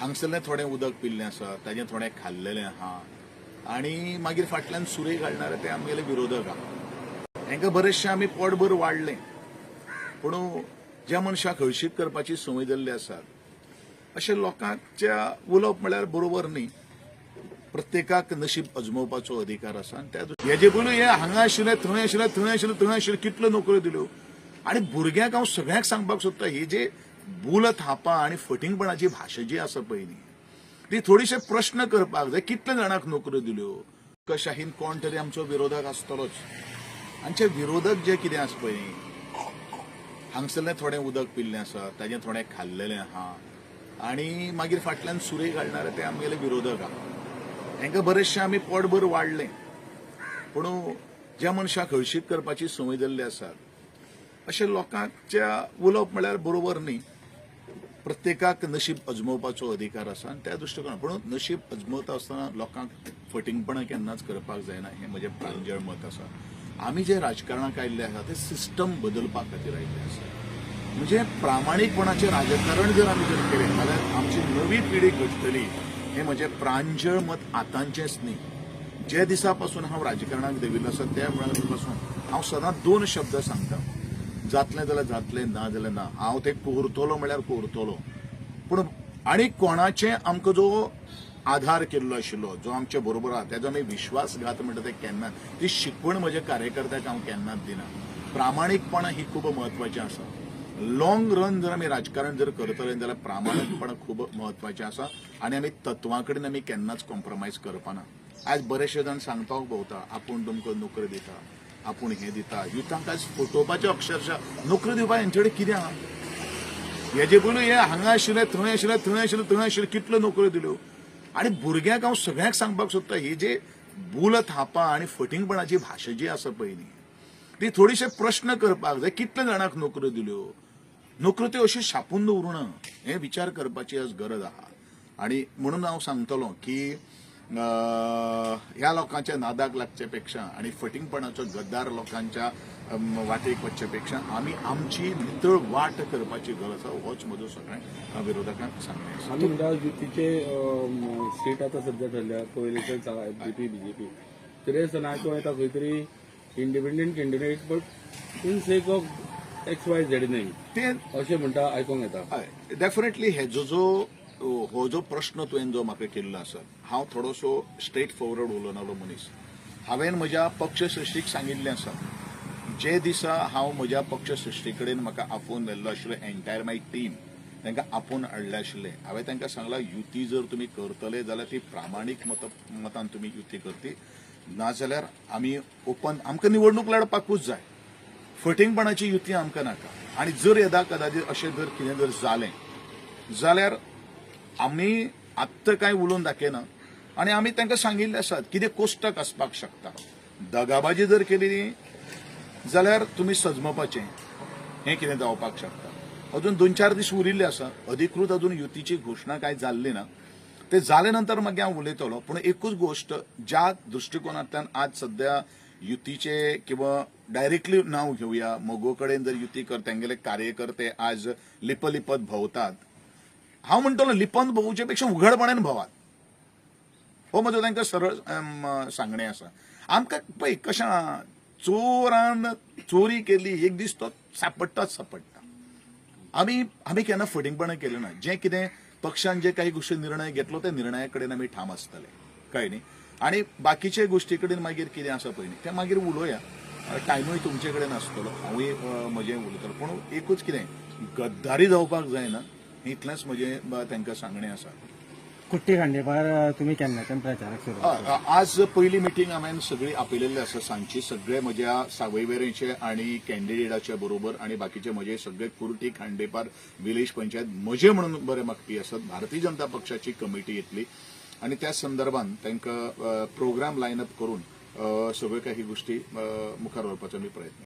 हांगसरलें थोडें उदक पिल्लें आसा, ताजें थोडें खाल्लेलें आहा आनी मागीर फाटल्यान सुरे घालणारे ते आमगेले विरोधक आहा. हांकां बरेचशें आमी पोटभर वाडलें, पूण ज्या मनशाक हळशीक करपाची संवय जाल्ली आसा अशा लोकांच्या उलोवप म्हळ्यार बरोबर न्ही. प्रत्येकाक नशीब अजमावपाचो अधिकार आसा आनी त्या हेजे पयलीं हे हांगा आशिल्ले, थंय आशिल्ले, थंय आशिल्ले, थंय आशिल्ले कितल्यो नोकऱ्यो दिल्यो. आनी भुरग्यांक हांव सगळ्यांक सांगपाक सोदता, ही जे भूल थापा आनी फटिंगपणाची भाशा जी आसा पळय न्ही, ती थोडीशे प्रश्न करपाक जाय. कितले जाणांक नोकऱ्यो दिल्यो. कशाहीन कोण तरी आमचो विरोधक आसतलोच. आमचे विरोधक जे कितें आसा पळय, हांगसरलें थोडें उदक पिल्लें आसा, ताजें थोडें खाल्लेलें आहा आनी मागीर फाटल्यान सुरे घालणारे ते आमगेले विरोधक आहा. हांकां बरेचशें आमी पोटभर वाडलें, पूण ज्या मनशाक हळशीक करपाची संवय जाल्ली आसा अशा लोकांच्या उलोवप म्हळ्यार बरोबर न्ही. प्रत्येकाक नशीब अजमावपाचो अधिकार आसा आनी त्या दृश्टीकोनान पूण नशीब अजमावता आसतना लोकांक फटिंगपणां केन्नाच करपाक जायना हें म्हजें प्रांजळ मत आसा. आमी जे राजकारणाक आयिल्ले आसा ते सिस्टम बदलपा खातीर आयिल्ले आसा. म्हणजे प्रामाणीकपणाचें राजकारण जर आमी जर केलें जाल्यार आमची नवी पिढी घडटली हें म्हजें प्रांजळ मत आतांचेंच न्ही. जे दिसा पासून हांव राजकारणाक देविल्लो आसा त्या वेळार पासून हांव सदांच दोन शब्द सांगता, जातलें जाल्यार जातलें, ना जाल्यार ना. हांव तें कोरतलो म्हळ्यार कोरतलो. पूण आनी कोणाचें आमकां जो आधार केल्लो आशिल्लो, जो आमचे बरोबर आहा तेजो आमी विश्वासघात म्हणटा ते केन्ना, ती शिकवण म्हज्या कार्यकर्त्याक हांव केन्नाच दिना. प्रामाणीकपण ही खूब म्हत्वाचें आसा. लॉंग रन जर आमी राजकारण जर करतले जाल्यार प्रामाणीकपण खूब म्हत्वाचें आसा आनी आमी तत्वां कडेन आमी केन्नाच कॉम्प्रोमायज करपाना. आज बरेचशे जाण सांगपाक भोंवता, आपूण तुमकां नोकरी दिता, आपूण हें दिता. युथांक आज फटोवपाचें अक्षरशः नोकरी दिवपाक हेंचे कडेन कितें आहा. हेजे पयलीं हे हांगा आशिल्ले, थंय आशिल्ले, थंय आशिल्ले, थंय आशिल्ले कितल्यो नोकऱ्यो दिल्यो. आनी भुरग्यांक हांव सगळ्यांक सांगपाक सोदता, ही जे भूल थापा आनी फटिंगपणाची भाशा जी आसा पळय न्ही, ती थोडीशे प्रश्न करपाक जाय. कितले जाणांक नोकऱ्यो दिल्यो. नोकऱ्यो त्यो अश्यो छापून दवरूं हें विचार करपाची आज गरज आहा. आनी म्हणून हांव सांगतलों की ह्या लोकांच्या नादाक लागचे पेक्षा आनी फटिंगपणाचो गद्दार लोकांच्या वाटेक वचचे पेक्षा आमी आमची नितळ वाट करपाची गरज आसा. होच म्हजो सगळ्या विरोधकांक सांगणें आसा. आमी म्हणटा युतीचे सीट आतां सध्या ठरल्या, पयलींचे एफडीपी बीजेपी तरी आसतना आयकूं येता खंय तरी independent candidate but in sake of XYZ name ते अशें म्हणटा आयकूंक येता. डेफिनेटली हो जो प्रश्न तुवें जो म्हाका केल्लो आसा, हांव थोडोसो स्ट्रेट फॉरवर्ड उलोवनालो मनीस. हांवें म्हज्या पक्ष सृश्टीक सांगिल्लें आसा, जे दिसा हांव म्हज्या पक्ष सृश्टी कडेन म्हाका आपोवन व्हेल्लो आशिल्लो, एंटायर माय टीम तांकां आपोवन हाडले आशिल्ले. हांवें तांकां सांगलां, युती जर तुमी करतले जाल्यार ती प्रामाणीक मतान तुमी युती करची, नाजाल्यार आमी ओपन आमकां निवडणूक लडपाकूच जाय. फटिंगपणाची युती आमकां नाका. आनी जर येदा कदाचित अशें जर कितें जर जालें जाल्यार आमी आत्तां कांय उलोवन दाखयना आनी आमी तांकां सांगिल्लें आसा कितें कोश्टक आसपाक शकता. दगाबाजी जर केली जाल्यार तुमी सजमपाचें हें कितें जावपाक शकता. अजून 2-4 दीस उरिल्ले आसा. अधिकृत अजून युतीची घोशणा कांय जाल्ली ना. ते जाले नंतर मागीर हांव उलयतलों. पूण एकूच गोश्ट, ज्या दृश्टिकोनांतल्यान आज सध्या युतीचे किंवा डायरेक्टली नांव घेवया, मोगो कडेन जर युती तेंगेले कार्यकर्ते आज लिपत भोंवतात. हांव म्हणटलों लिपन भोंवचे पेक्षा उघडपणान भोंवात. हो म्हजो तांकां सरळ सांगणें आसा. आमकां पळय कशें चोरान चोरी केली एक दीस तो सापडटाच सापडटा. आमी केन्ना फटिंगपणां केलें ना. जें कितें पक्षान जे काही गोश्टी निर्णय घेतलो त्या निर्णया कडेन आमी ठाम आसतले, कळ्ळें न्ही. आनी बाकीचे गोश्टी कडेन मागीर कितें आसा पळय न्ही तें मागीर उलोवया. टायमूय तुमचे कडेन आसतलो, हांवूय म्हजें उलयतलों. पूण एकूच कितें, गद्दारी जावपाक जायना, इतलेंच म्हजें तांकां सांगणें आसा. कुट्टी खांडेपार तुमी केन्नाच्यान प्रचाराक सुरवात? आज पयली मिटींग हांवें सगळी आपयलेली आसा सांजची. सगळे म्हज्या सावयवेरेंचे आनी कॅन्डिडेटाच्या बरोबर आनी बाकीचे म्हजे सगळे कुर्टी खांडेपार विलेज पंचायत म्हजे म्हणून बरे मागपी आसात. भारतीय जनता पक्षाची कमिटी येतली आनी त्या संदर्भान तांकां प्रोग्राम लायन अप करून सगळ्यो काही गोश्टी मुखार व्हरपाचो आमी प्रयत्न